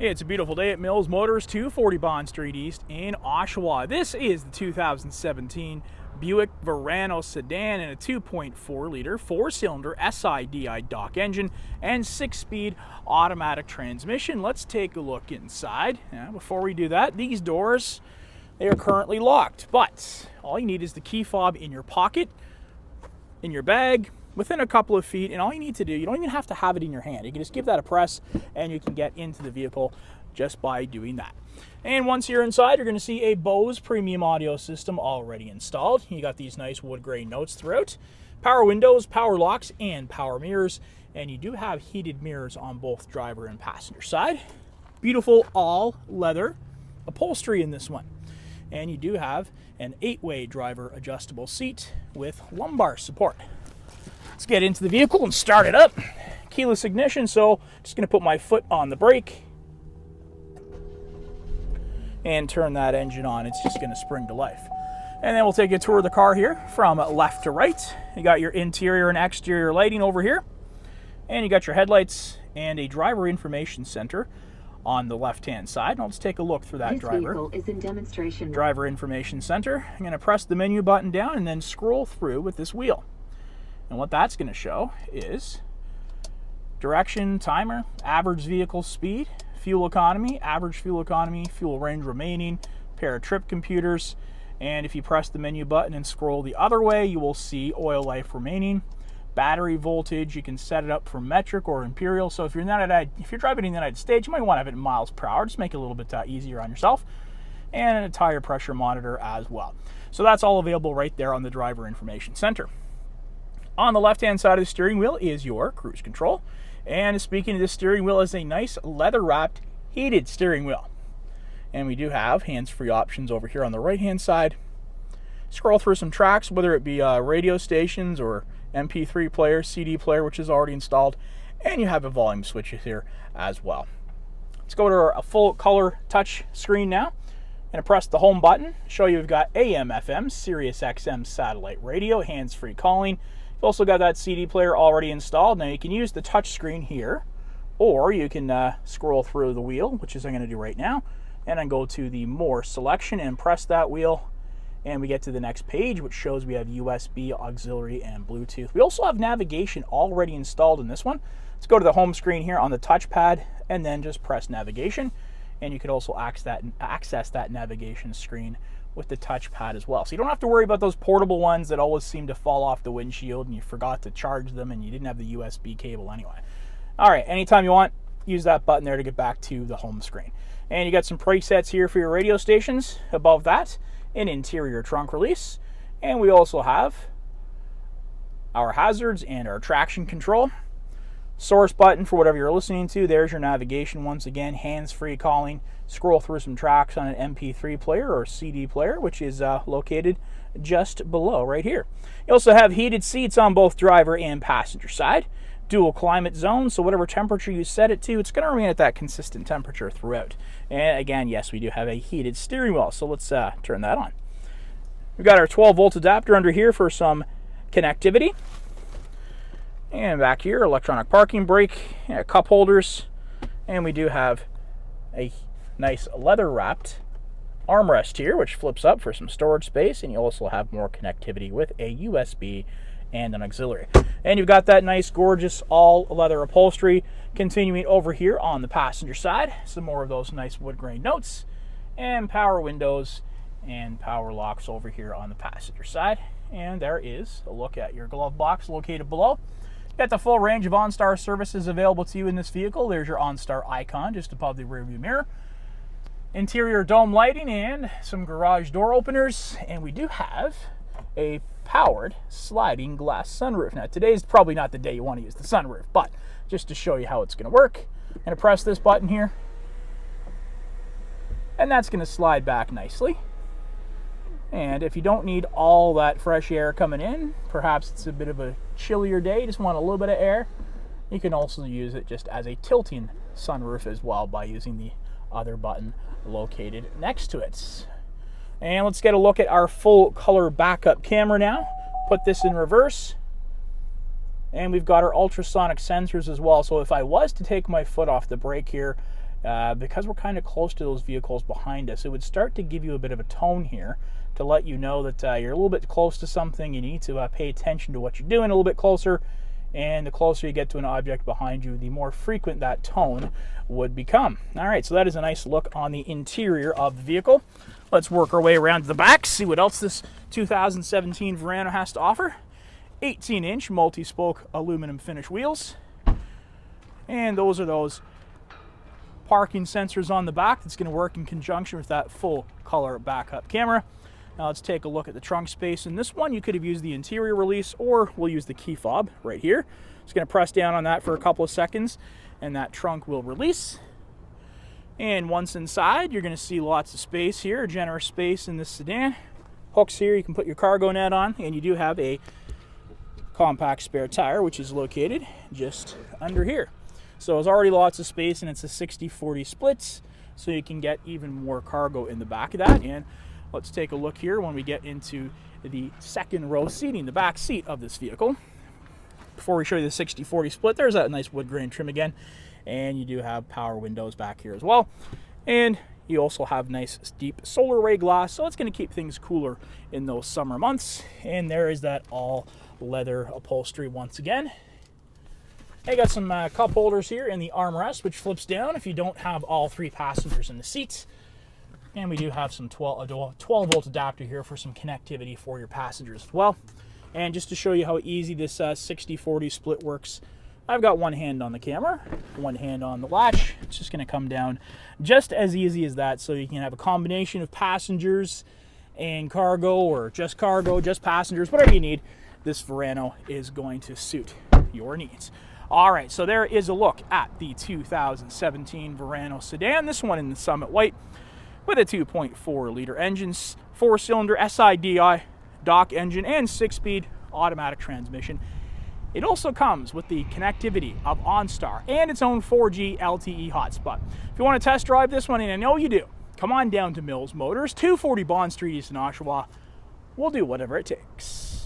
It's a beautiful day at Mills Motors, 240 Bond Street East in Oshawa. This is the 2017 Buick Verano Sedan in a 2.4-liter four-cylinder SIDI dock engine and 6-speed automatic transmission. Let's take a look inside. Now, before we do that, these doors, they are currently locked, but all you need is the key fob in your pocket, in your bag, within a couple of feet, and all you need to do, you don't even have to have it in your hand. You can just give that a press and you can get into the vehicle just by doing that. And once you're inside, you're going to see a Bose premium audio system already installed. You got these nice wood grain notes throughout. Power windows, power locks, and power mirrors. And you do have heated mirrors on both driver and passenger side. Beautiful all leather upholstery in this one. And you do have an 8-way driver adjustable seat with lumbar support. Let's get into the vehicle and start it up. Keyless ignition, so just going to put my foot on the brake and turn that engine on. It's just going to spring to life. And then we'll take a tour of the car here from left to right. You got your interior and exterior lighting over here. And you got your headlights and a driver information center on the left-hand side. And let's take a look through that vehicle is in demonstration. Driver information center. I'm going to press the menu button down and then scroll through with this wheel. And what that's going to show is direction, timer, average vehicle speed, fuel economy, average fuel economy, fuel range remaining, pair of trip computers, and if you press the menu button and scroll the other way, you will see oil life remaining, battery voltage. You can set it up for metric or imperial. So if you're driving in the United States, you might want to have it in miles per hour. Just make it a little bit easier on yourself. And a tire pressure monitor as well. So that's all available right there on the driver information center. On the left-hand side of the steering wheel is your cruise control. And speaking of the steering wheel, is a nice leather-wrapped heated steering wheel. And we do have hands-free options over here on the right-hand side. Scroll through some tracks, whether it be radio stations or MP3 player, CD player, which is already installed. And you have a volume switch here as well. Let's go to our full color touch screen now. I'm going to press the home button, show you we've got AM, FM, Sirius XM satellite radio, hands-free calling. You've also got that CD player already installed. Now you can use the touch screen here, or you can scroll through the wheel, which is I'm going to do right now, and then go to the More selection and press that wheel, and we get to the next page, which shows we have USB, auxiliary, and Bluetooth. We also have navigation already installed in this one. Let's go to the home screen here on the touchpad, and then just press navigation, and you can also access that navigation screen with the touchpad as well. So you don't have to worry about those portable ones that always seem to fall off the windshield and you forgot to charge them and you didn't have the USB cable anyway. All right, anytime you want, use that button there to get back to the home screen. And you got some presets here for your radio stations. Above that, an interior trunk release. And we also have our hazards and our traction control. Source button for whatever you're listening to. There's your navigation once again, hands-free calling. Scroll through some tracks on an MP3 player or CD player, which is located just below right here. You also have heated seats on both driver and passenger side. Dual climate zone, so whatever temperature you set it to, it's going to remain at that consistent temperature throughout. And again, yes, we do have a heated steering wheel, so let's turn that on. We've got our 12-volt adapter under here for some connectivity. And back here, electronic parking brake, cup holders, and we do have a nice leather-wrapped armrest here, which flips up for some storage space, and you also have more connectivity with a USB and an auxiliary. And you've got that nice, gorgeous, all-leather upholstery. Continuing over here on the passenger side, some more of those nice wood grain notes, and power windows and power locks over here on the passenger side. And there is a look at your glove box located below. Got the full range of OnStar services available to you in this vehicle. There's your OnStar icon just above the rearview mirror. Interior dome lighting and some garage door openers. And we do have a powered sliding glass sunroof. Now today's probably not the day you want to use the sunroof, but just to show you how it's going to work, I'm going to press this button here. And that's going to slide back nicely. And if you don't need all that fresh air coming in, perhaps it's a bit of a chillier day, just want a little bit of air, you can also use it just as a tilting sunroof as well by using the other button located next to it. And let's get a look at our full color backup camera now. Put this in reverse. And we've got our ultrasonic sensors as well. So if I was to take my foot off the brake here, because we're kind of close to those vehicles behind us, it would start to give you a bit of a tone here to let you know that you're a little bit close to something. You need to pay attention to what you're doing a little bit closer, and the closer you get to an object behind you, the more frequent that tone would become. All right, so that is a nice look on the interior of the vehicle. Let's work our way around to the back, see what else this 2017 Verano has to offer. 18-inch multi-spoke aluminum finish wheels, and those are those parking sensors on the back that's going to work in conjunction with that full color backup camera. Now let's take a look at the trunk space. In this one, you could have used the interior release, or we'll use the key fob right here. Just going to press down on that for a couple of seconds, and that trunk will release. And once inside, you're going to see lots of space here, generous space in this sedan. Hooks here, you can put your cargo net on, and you do have a compact spare tire, which is located just under here. So there's already lots of space, and it's a 60-40 splits, so you can get even more cargo in the back of that. And let's take a look here when we get into the second row seating, the back seat of this vehicle. Before we show you the 60-40 split, there's that nice wood grain trim again, and you do have power windows back here as well. And you also have nice deep solar ray glass, so it's going to keep things cooler in those summer months. And there is that all leather upholstery once again. I got some cup holders here in the armrest, which flips down if you don't have all three passengers in the seats. And we do have some 12-volt adapter here for some connectivity for your passengers as well. And just to show you how easy this 60-40 split works, I've got one hand on the camera, one hand on the latch. It's just going to come down just as easy as that, so you can have a combination of passengers and cargo, or just cargo, just passengers, whatever you need. This Verano is going to suit your needs. All right, so there is a look at the 2017 Verano Sedan, this one in the Summit White, with a 2.4-liter engine, 4-cylinder SIDI dock engine, and 6-speed automatic transmission. It also comes with the connectivity of OnStar and its own 4G LTE hotspot. If you want to test drive this one, and I know you do, come on down to Mills Motors, 240 Bond Street East in Oshawa. We'll do whatever it takes.